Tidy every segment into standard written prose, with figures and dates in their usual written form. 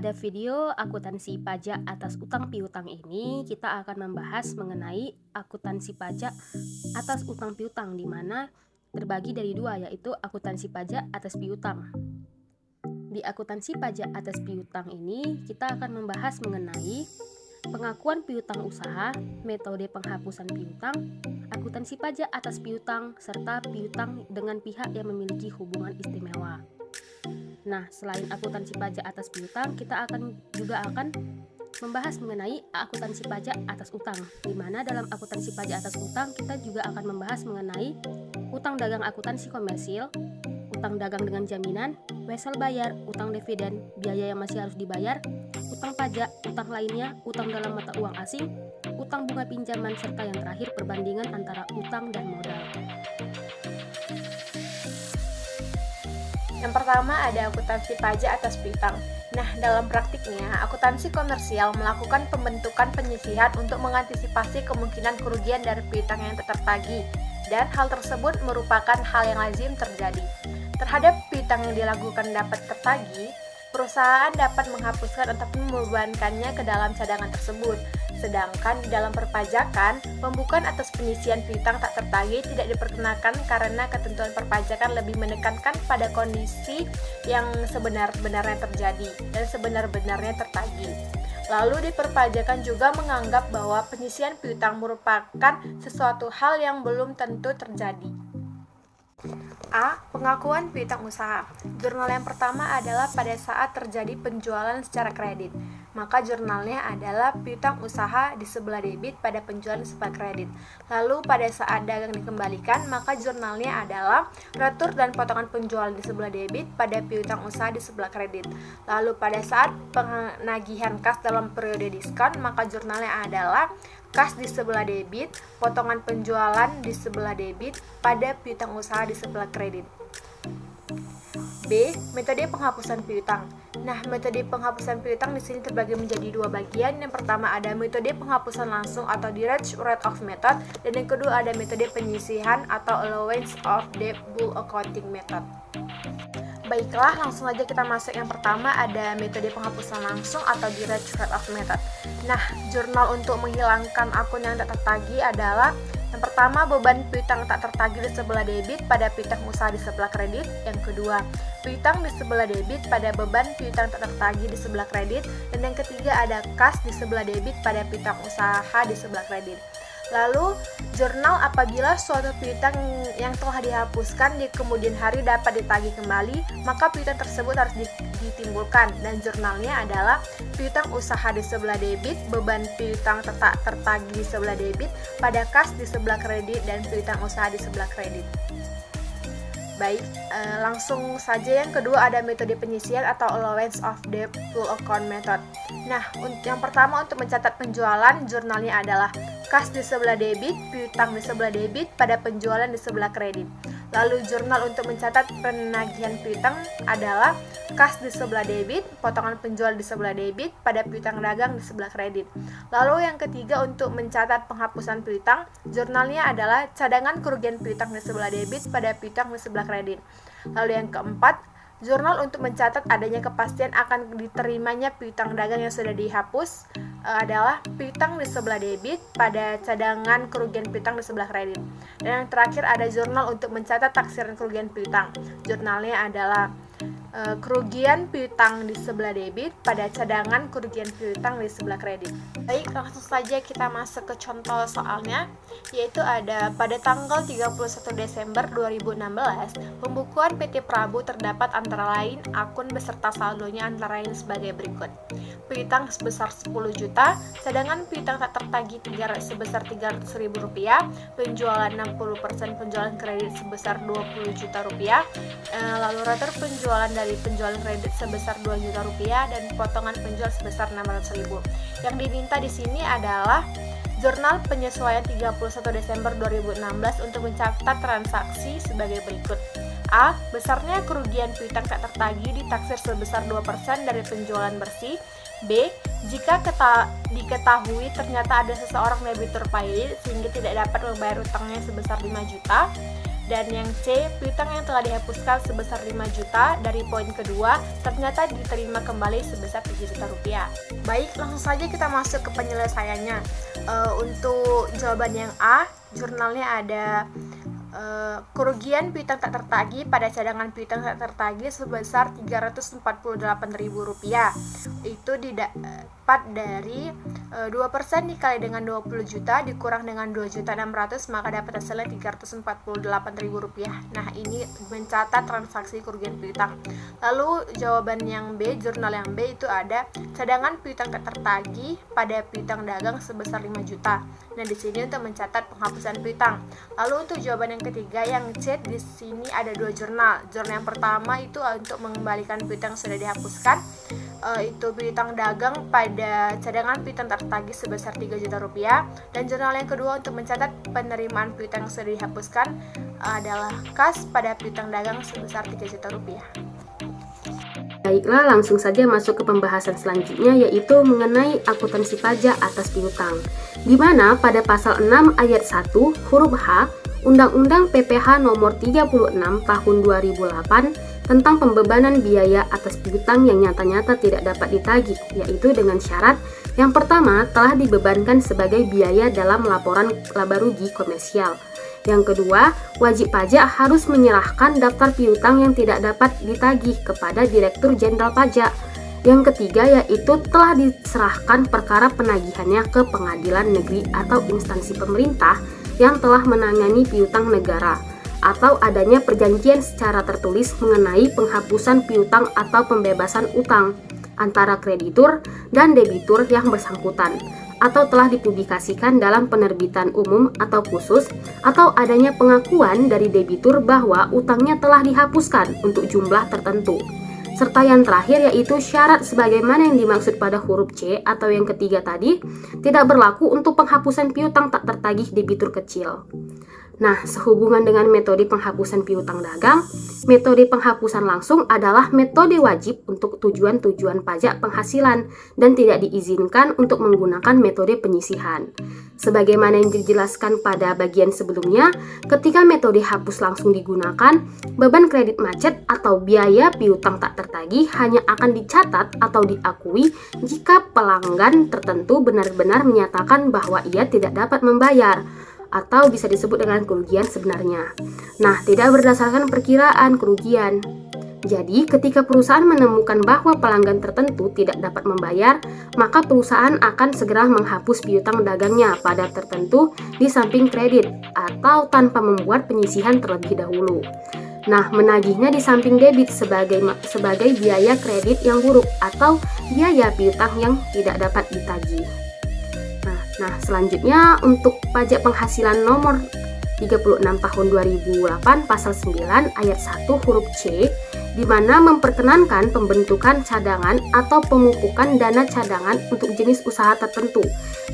Pada video akuntansi pajak atas utang piutang ini, kita akan membahas mengenai akuntansi pajak atas utang piutang, di mana terbagi dari dua, yaitu akuntansi pajak atas piutang. Di akuntansi pajak atas piutang ini, kita akan membahas mengenai pengakuan piutang usaha, metode penghapusan piutang, akuntansi pajak atas piutang, serta piutang dengan pihak yang memiliki hubungan istimewa. Nah, selain akuntansi pajak atas piutang, kita juga akan membahas mengenai akuntansi pajak atas utang, di mana dalam akuntansi pajak atas utang kita juga akan membahas mengenai utang dagang akuntansi komersil, utang dagang dengan jaminan, wesel bayar, utang dividen, biaya yang masih harus dibayar, utang pajak, utang lainnya, utang dalam mata uang asing, utang bunga pinjaman, serta yang terakhir perbandingan antara utang dan modal. Yang pertama ada akuntansi pajak atas piutang. Nah, dalam praktiknya, akuntansi komersial melakukan pembentukan penyisihan untuk mengantisipasi kemungkinan kerugian dari piutang yang tak tertagih, dan hal tersebut merupakan hal yang lazim terjadi. Terhadap piutang yang dilakukan dapat tertagih, perusahaan dapat menghapuskan ataupun membebankannya ke dalam cadangan tersebut. Sedangkan di dalam perpajakan, pembukuan atas penyisihan piutang tak tertagih tidak diperkenakan karena ketentuan perpajakan lebih menekankan pada kondisi yang sebenar-benarnya terjadi dan sebenar-benarnya tertagih. Lalu di perpajakan juga menganggap bahwa penyisihan piutang merupakan sesuatu hal yang belum tentu terjadi. A. Pengakuan piutang usaha. Jurnal yang pertama adalah pada saat terjadi penjualan secara kredit. Maka jurnalnya adalah piutang usaha di sebelah debit pada penjualan sebelah kredit. Lalu pada saat dagang dikembalikan, maka jurnalnya adalah retur dan potongan penjualan di sebelah debit pada piutang usaha di sebelah kredit. Lalu pada saat penagihan kas dalam periode diskon, maka jurnalnya adalah kas di sebelah debit, potongan penjualan di sebelah debit pada piutang usaha di sebelah kredit. B. Metode penghapusan piutang. Nah, metode penghapusan piutang di sini terbagi menjadi dua bagian. Yang pertama ada metode penghapusan langsung atau direct write-off method, dan yang kedua ada metode penyisihan atau allowance of debt bulk accounting method. Baiklah, langsung aja kita masuk. Yang pertama ada metode penghapusan langsung atau direct write-off method. Nah, jurnal untuk menghilangkan akun yang tak tertagih adalah yang pertama, beban piutang tak tertagih di sebelah debit pada piutang usaha di sebelah kredit. Yang kedua, piutang di sebelah debit pada beban piutang tak tertagih di sebelah kredit. Dan yang ketiga ada kas di sebelah debit pada piutang usaha di sebelah kredit. Lalu, jurnal apabila suatu piutang yang telah dihapuskan di kemudian hari dapat ditagih kembali, maka piutang tersebut harus ditimbulkan, dan jurnalnya adalah piutang usaha di sebelah debit, beban piutang tak tertagih di sebelah debit, pada kas di sebelah kredit, dan piutang usaha di sebelah kredit. Baik, langsung saja yang kedua ada metode penyisihan atau allowance of debt bulk account method. Nah, yang pertama untuk mencatat penjualan, jurnalnya adalah kas di sebelah debit, piutang di sebelah debit, pada penjualan di sebelah kredit. Lalu jurnal untuk mencatat penagihan piutang adalah kas di sebelah debit, potongan penjual di sebelah debit, pada piutang dagang di sebelah kredit. Lalu yang ketiga untuk mencatat penghapusan piutang, jurnalnya adalah cadangan kerugian piutang di sebelah debit pada piutang di sebelah kredit. Lalu yang keempat, jurnal untuk mencatat adanya kepastian akan diterimanya piutang dagang yang sudah dihapus adalah piutang di sebelah debit pada cadangan kerugian piutang di sebelah kredit. Dan yang terakhir ada jurnal untuk mencatat taksiran kerugian piutang. Jurnalnya adalah kerugian piutang di sebelah debit pada cadangan kerugian piutang di sebelah kredit. Baik, langsung saja kita masuk ke contoh soalnya, yaitu ada pada tanggal 31 Desember 2016, pembukuan PT Prabu terdapat antara lain akun beserta saldonya antara lain sebagai berikut. Piutang sebesar 10 juta, cadangan piutang tak tertagih sebesar Rp300.000, penjualan 60% penjualan kredit sebesar Rp20 juta, lalu retur penjualan dari penjualan kredit sebesar Rp2 juta, dan potongan penjual sebesar Rp600.000. Yang diminta di sini adalah jurnal penyesuaian 31 Desember 2016 untuk mencatat transaksi sebagai berikut. A. Besarnya kerugian piutang tak tertagih ditaksir sebesar 2% dari penjualan bersih. B. Jika diketahui ternyata ada seseorang debitur pailit sehingga tidak dapat membayar utangnya sebesar 5 juta. Dan yang C, piutang yang telah dihapuskan sebesar 5 juta dari poin kedua ternyata diterima kembali sebesar 3 juta rupiah. Baik, langsung saja kita masuk ke penyelesaiannya. Untuk jawaban yang A, jurnalnya ada kerugian piutang tak tertagih pada cadangan piutang tak tertagih sebesar Rp348.000. Itu didapat dari 2% dikali dengan 20 juta dikurang dengan 2.600.000, maka dapat hasilnya Rp348.000. Nah, ini mencatat transaksi kerugian piutang. Lalu jawaban yang B, jurnal yang B itu ada cadangan piutang tak tertagih pada piutang dagang sebesar 5 juta. Nah, di sini untuk mencatat penghapusan piutang. Lalu untuk jawaban yang ketiga yang C, di sini ada 2 jurnal. Jurnal yang pertama itu untuk mengembalikan piutang yang sudah dihapuskan. Itu piutang dagang pada cadangan piutang tertagih sebesar 3 juta rupiah. Dan jurnal yang kedua untuk mencatat penerimaan piutang yang sudah dihapuskan adalah kas pada piutang dagang sebesar 3 juta rupiah. Baiklah, langsung saja masuk ke pembahasan selanjutnya, yaitu mengenai akuntansi pajak atas piutang, di mana pada pasal 6 ayat 1 huruf H Undang-Undang PPH nomor 36 tahun 2008 tentang pembebanan biaya atas piutang yang nyata-nyata tidak dapat ditagih, yaitu dengan syarat yang pertama telah dibebankan sebagai biaya dalam laporan laba rugi komersial. Yang kedua, wajib pajak harus menyerahkan daftar piutang yang tidak dapat ditagih kepada Direktur Jenderal Pajak. Yang ketiga yaitu telah diserahkan perkara penagihannya ke pengadilan negeri atau instansi pemerintah yang telah menangani piutang negara, atau adanya perjanjian secara tertulis mengenai penghapusan piutang atau pembebasan utang antara kreditur dan debitur yang bersangkutan, atau telah dipublikasikan dalam penerbitan umum atau khusus, atau adanya pengakuan dari debitur bahwa utangnya telah dihapuskan untuk jumlah tertentu. Serta yang terakhir yaitu syarat sebagaimana yang dimaksud pada huruf C atau yang ketiga tadi tidak berlaku untuk penghapusan piutang tak tertagih debitur kecil. Nah, sehubungan dengan metode penghapusan piutang dagang, metode penghapusan langsung adalah metode wajib untuk tujuan-tujuan pajak penghasilan dan tidak diizinkan untuk menggunakan metode penyisihan. Sebagaimana yang dijelaskan pada bagian sebelumnya, ketika metode hapus langsung digunakan, beban kredit macet atau biaya piutang tak tertagih hanya akan dicatat atau diakui jika pelanggan tertentu benar-benar menyatakan bahwa ia tidak dapat membayar, atau bisa disebut dengan kerugian sebenarnya. Nah, tidak berdasarkan perkiraan kerugian. Jadi, ketika perusahaan menemukan bahwa pelanggan tertentu tidak dapat membayar, maka perusahaan akan segera menghapus piutang dagangnya pada tertentu di samping kredit atau tanpa membuat penyisihan terlebih dahulu. Nah, menagihnya di samping debit sebagai biaya kredit yang buruk atau biaya piutang yang tidak dapat ditagih. Nah, selanjutnya untuk pajak penghasilan nomor 36 tahun 2008 pasal 9 ayat 1 huruf C, di mana memperkenankan pembentukan cadangan atau pemupukan dana cadangan untuk jenis usaha tertentu.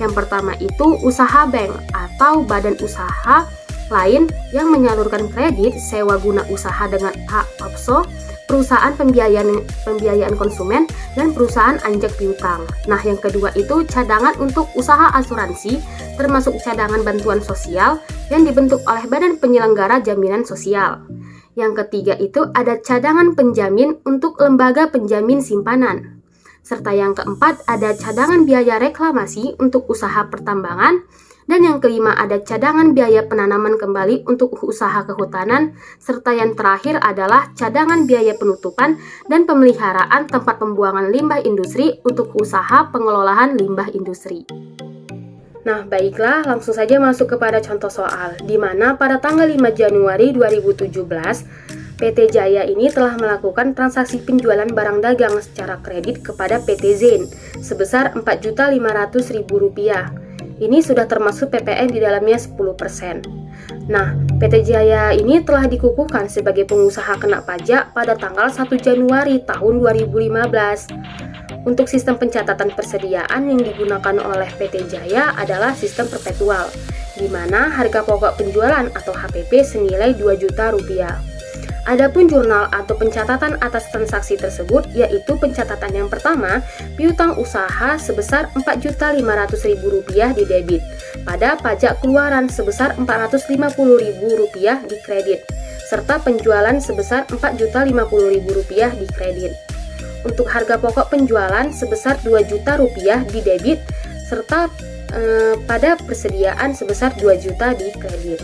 Yang pertama itu usaha bank atau badan usaha lain yang menyalurkan kredit sewa guna usaha dengan hak opso, perusahaan pembiayaan konsumen, dan perusahaan anjak piutang. Nah, yang kedua itu cadangan untuk usaha asuransi, termasuk cadangan bantuan sosial yang dibentuk oleh Badan Penyelenggara Jaminan Sosial. Yang ketiga itu ada cadangan penjamin untuk lembaga penjamin simpanan. Serta yang keempat ada cadangan biaya reklamasi untuk usaha pertambangan. Dan yang kelima ada cadangan biaya penanaman kembali untuk usaha kehutanan, serta yang terakhir adalah cadangan biaya penutupan dan pemeliharaan tempat pembuangan limbah industri untuk usaha pengelolaan limbah industri. Nah, baiklah, langsung saja masuk kepada contoh soal, di mana pada tanggal 5 Januari 2017, PT Jaya ini telah melakukan transaksi penjualan barang dagang secara kredit kepada PT Zain sebesar Rp4.500.000. Ini sudah termasuk PPN di dalamnya 10%. Nah, PT Jaya ini telah dikukuhkan sebagai pengusaha kena pajak pada tanggal 1 Januari tahun 2015. Untuk sistem pencatatan persediaan yang digunakan oleh PT Jaya adalah sistem perpetual, di mana harga pokok penjualan atau HPP senilai Rp2 juta. Adapun jurnal atau pencatatan atas transaksi tersebut yaitu pencatatan yang pertama, piutang usaha sebesar Rp4.500.000 di debit, pada pajak keluaran sebesar Rp450.000 di kredit, serta penjualan sebesar Rp4.050.000 di kredit. Untuk harga pokok penjualan sebesar Rp2 juta di debit, serta pada persediaan sebesar 2 juta di kredit.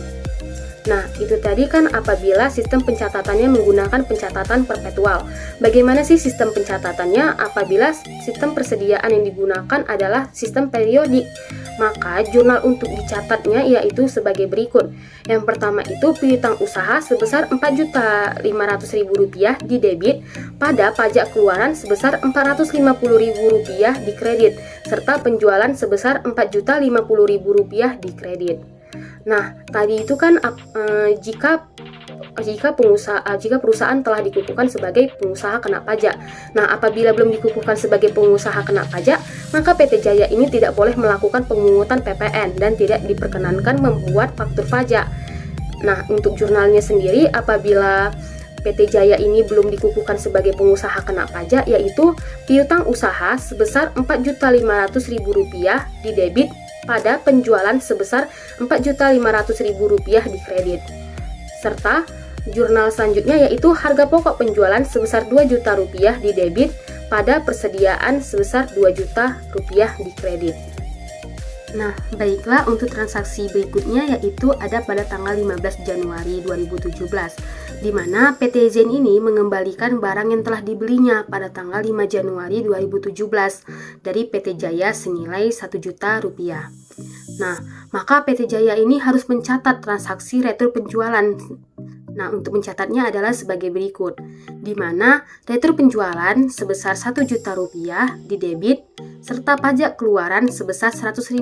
Nah, itu tadi kan apabila sistem pencatatannya menggunakan pencatatan perpetual. Bagaimana sih sistem pencatatannya apabila sistem persediaan yang digunakan adalah sistem periodik? Maka jurnal untuk dicatatnya yaitu sebagai berikut. Yang pertama itu piutang usaha sebesar Rp4.500.000 di debit, pada pajak keluaran sebesar Rp450.000 di kredit, serta penjualan sebesar Rp4.050.000 di kredit. Nah, tadi itu kan jika perusahaan telah dikukuhkan sebagai pengusaha kena pajak. Nah, apabila belum dikukuhkan sebagai pengusaha kena pajak, maka PT Jaya ini tidak boleh melakukan pemungutan PPN dan tidak diperkenankan membuat faktur pajak. Nah, untuk jurnalnya sendiri apabila PT Jaya ini belum dikukuhkan sebagai pengusaha kena pajak, yaitu piutang usaha sebesar Rp4.500.000 di debit, pada penjualan sebesar Rp4.500.000 di kredit. Serta jurnal selanjutnya yaitu harga pokok penjualan sebesar Rp2 juta di debit, pada persediaan sebesar Rp2 juta di kredit. Nah, baiklah, untuk transaksi berikutnya yaitu ada pada tanggal 15 Januari 2017, di mana PT Zen ini mengembalikan barang yang telah dibelinya pada tanggal 5 Januari 2017 dari PT Jaya senilai Rp1 juta. Nah, maka PT Jaya ini harus mencatat transaksi retur penjualan. Nah, untuk mencatatnya adalah sebagai berikut, di mana retur penjualan sebesar Rp1 juta di debit, serta pajak keluaran sebesar Rp100.000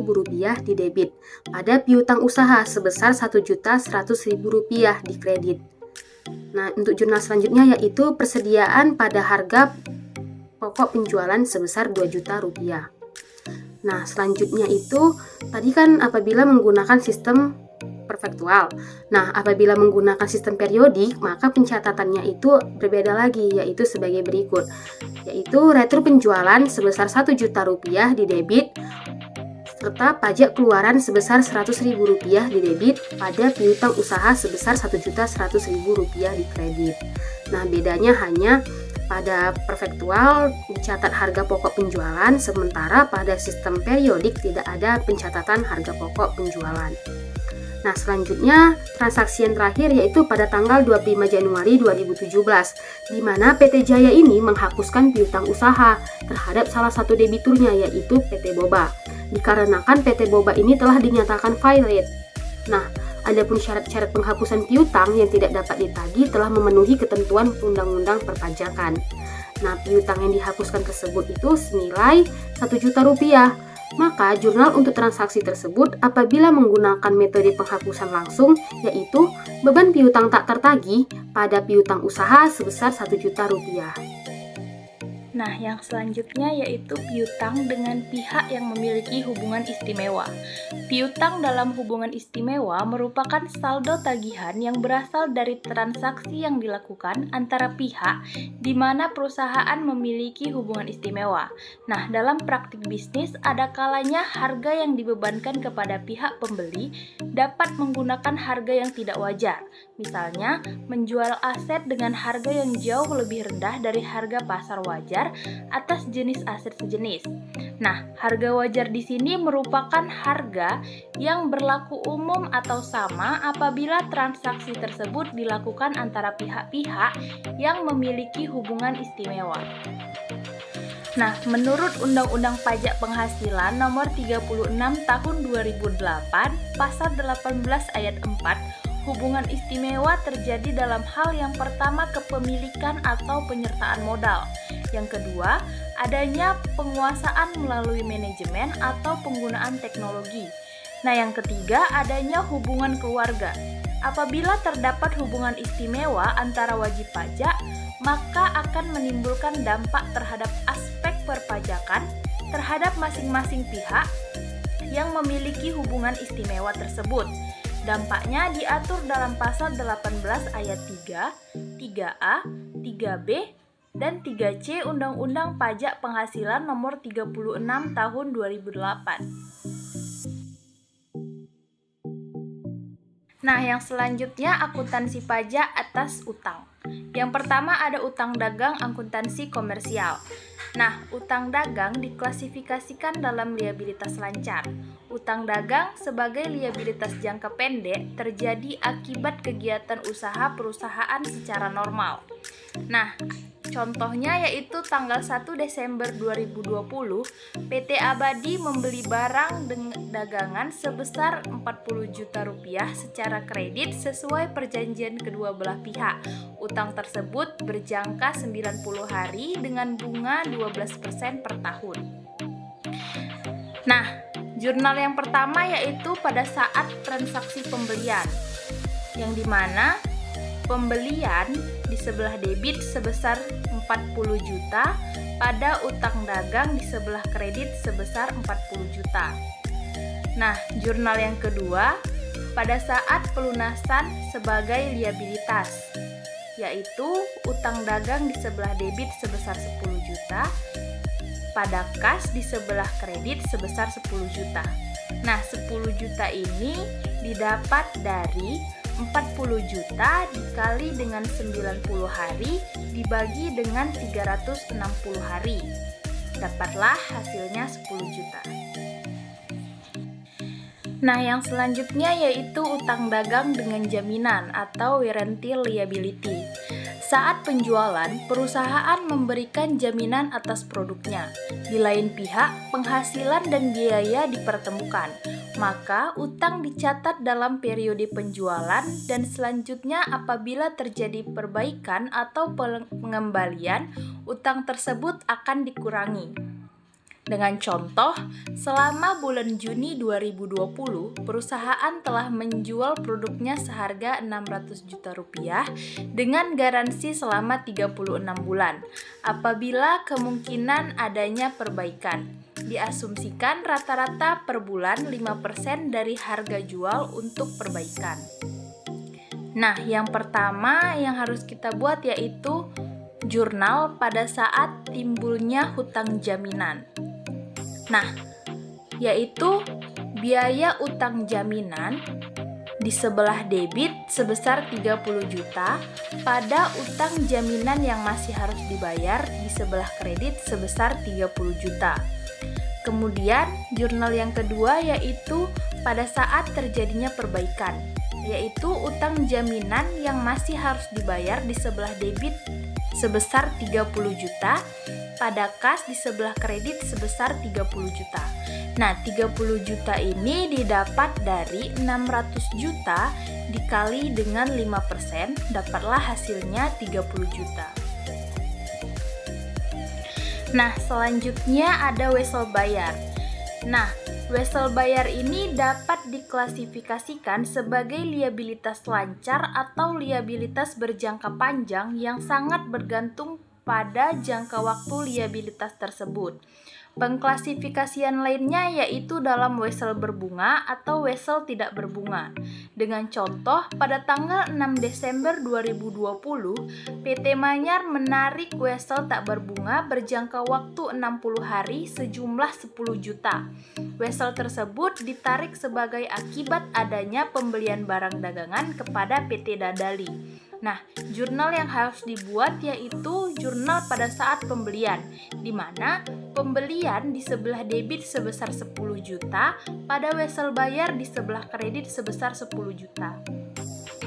di debit, pada piutang usaha sebesar Rp1.100.000 di kredit. Nah, untuk jurnal selanjutnya yaitu persediaan pada harga pokok penjualan sebesar Rp2 juta. Nah, selanjutnya itu tadi kan apabila menggunakan sistem perfektual. Nah, apabila menggunakan sistem periodik, maka pencatatannya itu berbeda lagi, yaitu sebagai berikut. Yaitu retur penjualan sebesar Rp1 juta di debit, serta pajak keluaran sebesar Rp100.000 di debit, pada piutang usaha sebesar Rp1.100.000 di kredit. Nah, bedanya hanya pada perfektual dicatat harga pokok penjualan, sementara pada sistem periodik tidak ada pencatatan harga pokok penjualan. Nah, selanjutnya transaksi yang terakhir yaitu pada tanggal 25 Januari 2017, di mana PT Jaya ini menghapuskan piutang usaha terhadap salah satu debiturnya yaitu PT Boba, dikarenakan PT Boba ini telah dinyatakan valid. Nah, adapun syarat-syarat penghapusan piutang yang tidak dapat ditagih telah memenuhi ketentuan Undang-Undang Perpajakan. Nah, piutang yang dihapuskan tersebut itu senilai Rp1 juta. Maka jurnal untuk transaksi tersebut apabila menggunakan metode penghapusan langsung, yaitu beban piutang tak tertagih pada piutang usaha sebesar Rp1 juta. Nah, yang selanjutnya yaitu piutang dengan pihak yang memiliki hubungan istimewa. Piutang dalam hubungan istimewa merupakan saldo tagihan yang berasal dari transaksi yang dilakukan antara pihak di mana perusahaan memiliki hubungan istimewa. Nah, dalam praktik bisnis ada kalanya harga yang dibebankan kepada pihak pembeli dapat menggunakan harga yang tidak wajar. Misalnya, menjual aset dengan harga yang jauh lebih rendah dari harga pasar wajar atas jenis aset sejenis. Nah, harga wajar di sini merupakan harga yang berlaku umum atau sama apabila transaksi tersebut dilakukan antara pihak-pihak yang memiliki hubungan istimewa. Nah, menurut Undang-Undang Pajak Penghasilan Nomor 36 Tahun 2008, Pasal 18 Ayat 4, hubungan istimewa terjadi dalam hal yang pertama kepemilikan atau penyertaan modal. Yang kedua, adanya penguasaan melalui manajemen atau penggunaan teknologi. Nah, yang ketiga, adanya hubungan keluarga. Apabila terdapat hubungan istimewa antara wajib pajak, maka akan menimbulkan dampak terhadap aspek perpajakan terhadap masing-masing pihak yang memiliki hubungan istimewa tersebut. Dampaknya diatur dalam pasal 18 ayat 3, 3A, 3B, dan 3C Undang-Undang Pajak Penghasilan Nomor 36 Tahun 2008. Nah, yang selanjutnya akuntansi pajak atas utang. Yang pertama ada utang dagang akuntansi komersial. Nah, utang dagang diklasifikasikan dalam liabilitas lancar. Utang dagang sebagai liabilitas jangka pendek terjadi akibat kegiatan usaha perusahaan secara normal. Nah, contohnya yaitu tanggal 1 Desember 2020, PT Abadi membeli barang dagangan sebesar Rp40 juta secara kredit sesuai perjanjian kedua belah pihak. Utang tersebut berjangka 90 hari dengan bunga 12% per tahun. Nah, jurnal yang pertama yaitu pada saat transaksi pembelian, yang dimana pembelian di sebelah debit sebesar 40 juta pada utang dagang di sebelah kredit sebesar 40 juta. Nah, jurnal yang kedua pada saat pelunasan sebagai liabilitas, yaitu utang dagang di sebelah debit sebesar 10 juta pada kas di sebelah kredit sebesar 10 juta. Nah, 10 juta ini didapat dari 40 juta dikali dengan 90 hari dibagi dengan 360 hari. Dapatlah hasilnya 10 juta. Nah, yang selanjutnya yaitu utang dagang dengan jaminan atau warranty liability. Saat penjualan, perusahaan memberikan jaminan atas produknya. Di lain pihak, penghasilan dan biaya dipertemukan. Maka, utang dicatat dalam periode penjualan dan selanjutnya apabila terjadi perbaikan atau pengembalian, utang tersebut akan dikurangi. Dengan contoh, selama bulan Juni 2020, perusahaan telah menjual produknya seharga Rp600 juta dengan garansi selama 36 bulan. Apabila kemungkinan adanya perbaikan, diasumsikan rata-rata per bulan 5% dari harga jual untuk perbaikan. Nah, yang pertama yang harus kita buat yaitu jurnal pada saat timbulnya hutang jaminan. Nah, yaitu biaya utang jaminan di sebelah debit sebesar 30 juta pada utang jaminan yang masih harus dibayar di sebelah kredit sebesar 30 juta. Kemudian, jurnal yang kedua yaitu pada saat terjadinya perbaikan, yaitu utang jaminan yang masih harus dibayar di sebelah debit sebesar 30 juta pada kas di sebelah kredit sebesar 30 juta. Nah, 30 juta ini didapat dari 600 juta dikali dengan 5%, dapatlah hasilnya 30 juta. Nah, selanjutnya ada wesel bayar. Nah, wesel bayar ini dapat diklasifikasikan sebagai liabilitas lancar atau liabilitas berjangka panjang yang sangat bergantung pada jangka waktu liabilitas tersebut. Pengklasifikasian lainnya yaitu dalam wesel berbunga atau wesel tidak berbunga. Dengan contoh, pada tanggal 6 Desember 2020, PT Manyar menarik wesel tak berbunga berjangka waktu 60 hari sejumlah 10 juta. Wesel tersebut ditarik sebagai akibat adanya pembelian barang dagangan kepada PT Dadali. Nah, jurnal yang harus dibuat yaitu jurnal pada saat pembelian, di mana pembelian di sebelah debit sebesar 10 juta pada wesel bayar di sebelah kredit sebesar 10 juta.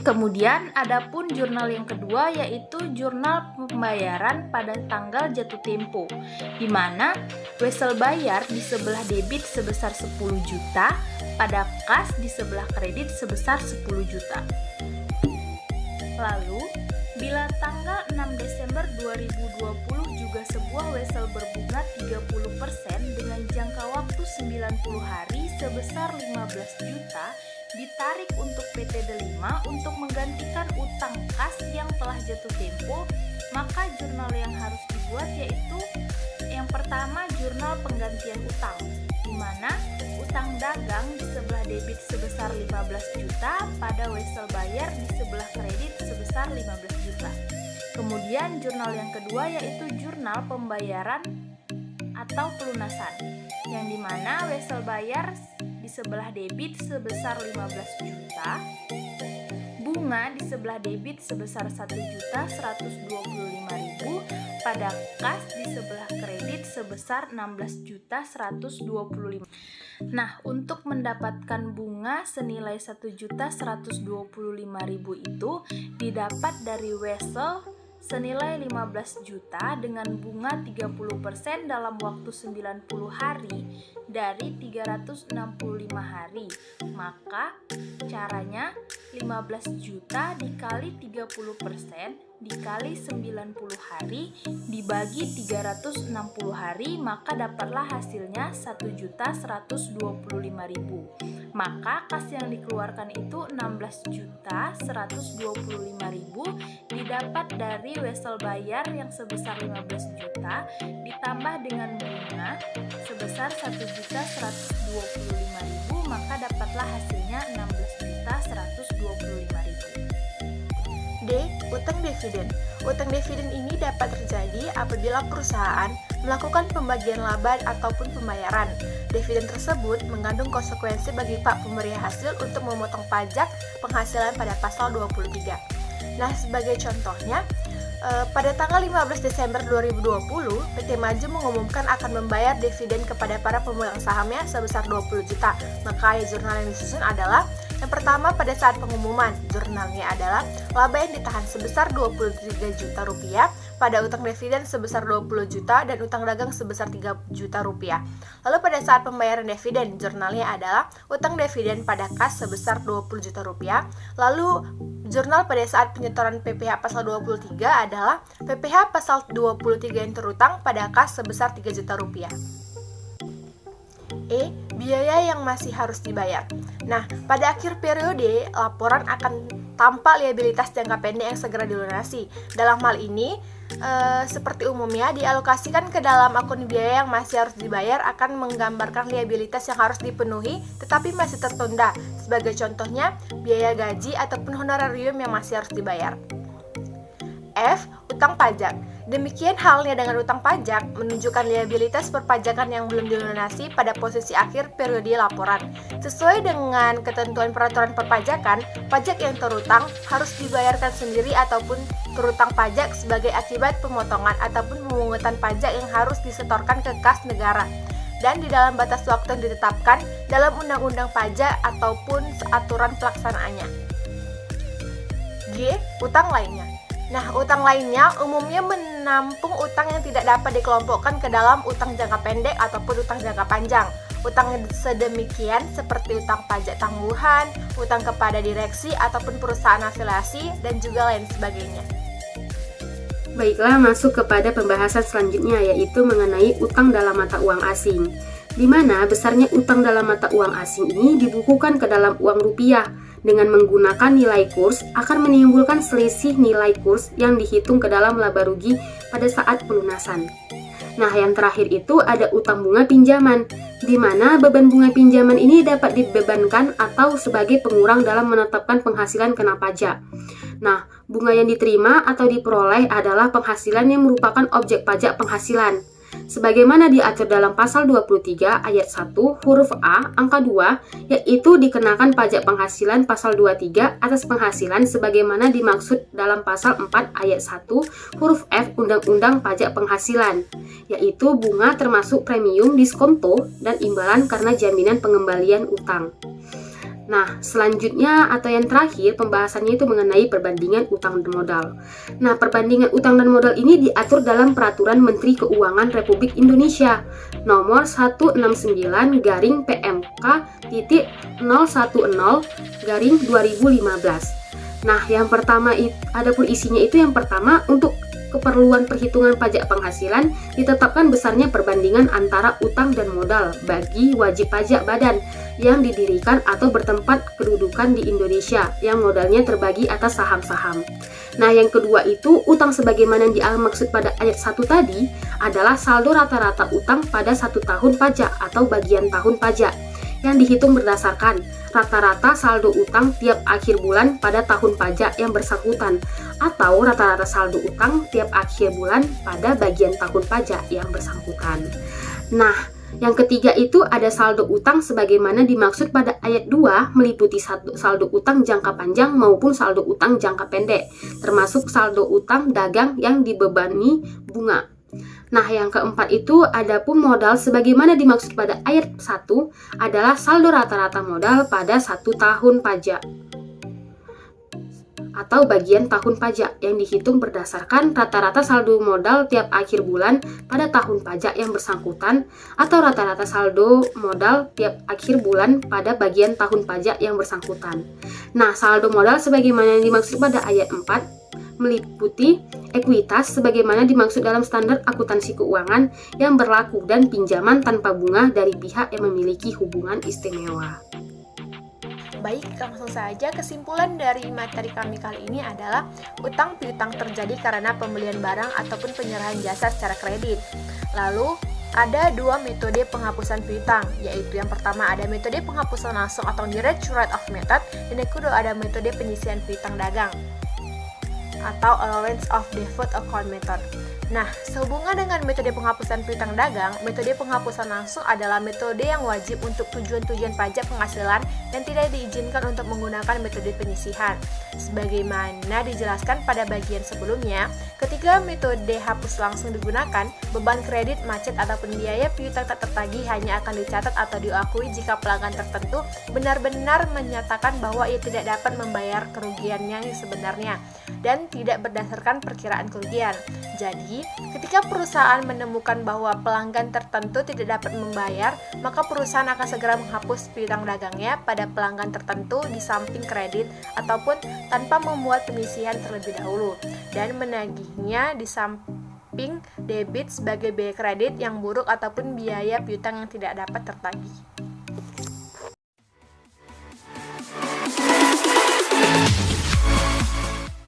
Kemudian adapun jurnal yang kedua yaitu jurnal pembayaran pada tanggal jatuh tempo, di mana wesel bayar di sebelah debit sebesar 10 juta pada kas di sebelah kredit sebesar 10 juta. Lalu, bila tanggal 6 Desember 2020 juga sebuah wesel berbunga 30% dengan jangka waktu 90 hari sebesar 15 juta ditarik untuk PT Delima untuk menggantikan utang kas yang telah jatuh tempo, maka jurnal yang harus dibuat yaitu yang pertama jurnal penggantian utang, di mana utang dagang di sebelah debit sebesar 15 juta pada wesel buyer di sebelah kredit sebesar 15 juta. Kemudian jurnal yang kedua yaitu jurnal pembayaran atau pelunasan, yang dimana wesel buyer di sebelah debit sebesar 15 juta, bunga di sebelah debit sebesar 1.125.000 pada kas di sebelah kredit sebesar 16.125.000. Nah, untuk mendapatkan bunga senilai 1.125.000 itu didapat dari wesel senilai 15 juta dengan bunga 30% dalam waktu 90 hari dari 365 hari. Maka caranya 15 juta dikali 30% dikali 90 hari dibagi 360 hari, maka dapatlah hasilnya 1.125.000. Maka kas yang dikeluarkan itu 16.125.000 didapat dari wesel bayar yang sebesar 15 juta ditambah dengan bunga sebesar 1.125.000, maka dapatlah hasilnya 16.125.000. D. Utang dividen. Utang dividen ini dapat terjadi apabila perusahaan melakukan pembagian laba ataupun pembayaran. Dividen tersebut mengandung konsekuensi bagi Pak pemberi hasil untuk memotong pajak penghasilan pada pasal 23. Nah, sebagai contohnya, pada tanggal 15 Desember 2020, PT Maju mengumumkan akan membayar dividen kepada para pemegang sahamnya sebesar 20 juta. Maka jurnal yang disusun adalah yang pertama, pada saat pengumuman, jurnalnya adalah laba yang ditahan sebesar 23 juta rupiah, pada utang dividen sebesar 20 juta dan utang dagang sebesar 3 juta rupiah. Lalu pada saat pembayaran dividen, jurnalnya adalah utang dividen pada kas sebesar 20 juta rupiah. Lalu jurnal pada saat penyetoran PPh pasal 23 adalah PPh pasal 23 yang terutang pada kas sebesar 3 juta rupiah. E. Biaya yang masih harus dibayar. Nah, pada akhir periode, laporan akan tampak liabilitas jangka pendek yang segera dilunasi. Dalam hal ini, seperti umumnya dialokasikan ke dalam akun biaya yang masih harus dibayar akan menggambarkan liabilitas yang harus dipenuhi tetapi masih tertunda. Sebagai contohnya, biaya gaji ataupun honorarium yang masih harus dibayar. F. Utang pajak. Demikian halnya dengan utang pajak, menunjukkan liabilitas perpajakan yang belum dilunasi pada posisi akhir periode laporan. Sesuai dengan ketentuan peraturan perpajakan, pajak yang terutang harus dibayarkan sendiri ataupun terutang pajak sebagai akibat pemotongan ataupun pemungutan pajak yang harus disetorkan ke kas negara dan di dalam batas waktu yang ditetapkan dalam undang-undang pajak ataupun aturan pelaksanaannya. G. Utang lainnya. Nah, utang lainnya umumnya menampung utang yang tidak dapat dikelompokkan ke dalam utang jangka pendek ataupun utang jangka panjang. Utang sedemikian seperti utang pajak tangguhan, utang kepada direksi ataupun perusahaan afiliasi, dan juga lain sebagainya. Baiklah, masuk kepada pembahasan selanjutnya, yaitu mengenai utang dalam mata uang asing, di mana besarnya utang dalam mata uang asing ini dibukukan ke dalam uang rupiah. Dengan menggunakan nilai kurs akan menimbulkan selisih nilai kurs yang dihitung ke dalam laba rugi pada saat pelunasan. Nah, yang terakhir itu ada utang bunga pinjaman, di mana beban bunga pinjaman ini dapat dibebankan atau sebagai pengurang dalam menetapkan penghasilan kena pajak. Nah, bunga yang diterima atau diperoleh adalah penghasilan yang merupakan objek pajak penghasilan. Sebagaimana diatur dalam pasal 23 ayat 1 huruf A angka 2, yaitu dikenakan pajak penghasilan pasal 23 atas penghasilan sebagaimana dimaksud dalam pasal 4 ayat 1 huruf F Undang-Undang Pajak Penghasilan, yaitu bunga termasuk premium, diskonto, dan imbalan karena jaminan pengembalian utang. Nah, selanjutnya atau yang terakhir pembahasannya itu mengenai perbandingan utang dan modal. Nah, perbandingan utang dan modal ini diatur dalam Peraturan Menteri Keuangan Republik Indonesia nomor 169-PMK.010/2015. Nah, yang pertama adapun isinya itu yang pertama untuk keperluan perhitungan pajak penghasilan ditetapkan besarnya perbandingan antara utang dan modal bagi wajib pajak badan yang didirikan atau bertempat kedudukan di Indonesia yang modalnya terbagi atas saham-saham. Nah, yang kedua itu utang sebagaimana yang dimaksud pada ayat 1 tadi adalah saldo rata-rata utang pada 1 tahun pajak atau bagian tahun pajak. yang dihitung berdasarkan rata-rata saldo utang tiap akhir bulan pada tahun pajak yang bersangkutan atau rata-rata saldo utang tiap akhir bulan pada bagian tahun pajak yang bersangkutan. Nah, yang ketiga itu ada saldo utang sebagaimana dimaksud pada ayat 2 meliputi saldo utang jangka panjang maupun saldo utang jangka pendek, termasuk saldo utang dagang yang dibebani bunga. Nah, yang keempat itu adapun modal sebagaimana dimaksud pada ayat 1 adalah saldo rata-rata modal pada 1 tahun pajak atau bagian tahun pajak yang dihitung berdasarkan rata-rata saldo modal tiap akhir bulan pada tahun pajak yang bersangkutan atau rata-rata saldo modal tiap akhir bulan pada bagian tahun pajak yang bersangkutan. Nah, saldo modal sebagaimana yang dimaksud pada ayat 4 meliputi ekuitas sebagaimana dimaksud dalam standar akuntansi keuangan yang berlaku dan pinjaman tanpa bunga dari pihak yang memiliki hubungan istimewa. Baik, langsung saja kesimpulan dari materi kami kali ini adalah utang piutang terjadi karena pembelian barang ataupun penyerahan jasa secara kredit. Lalu, ada dua metode penghapusan piutang, yaitu yang pertama ada metode penghapusan langsung atau direct write-off method, dan yang kedua ada metode penyisihan piutang dagang atau allowance of deferred account method. Nah, sehubungan dengan metode penghapusan piutang dagang, metode penghapusan langsung adalah metode yang wajib untuk tujuan-tujuan pajak penghasilan dan tidak diizinkan untuk menggunakan metode penyisihan. Sebagaimana dijelaskan pada bagian sebelumnya, ketika metode hapus langsung digunakan, beban kredit, macet, ataupun biaya piutang tak tertagih hanya akan dicatat atau diakui jika pelanggan tertentu benar-benar menyatakan bahwa ia tidak dapat membayar kerugiannya yang sebenarnya dan tidak berdasarkan perkiraan kerugian. Jadi, ketika perusahaan menemukan bahwa pelanggan tertentu tidak dapat membayar, maka perusahaan akan segera menghapus piutang dagangnya pada pelanggan tertentu di samping kredit ataupun tanpa membuat penyisihan terlebih dahulu dan menagihnya di samping debit sebagai biaya kredit yang buruk ataupun biaya piutang yang tidak dapat tertagih.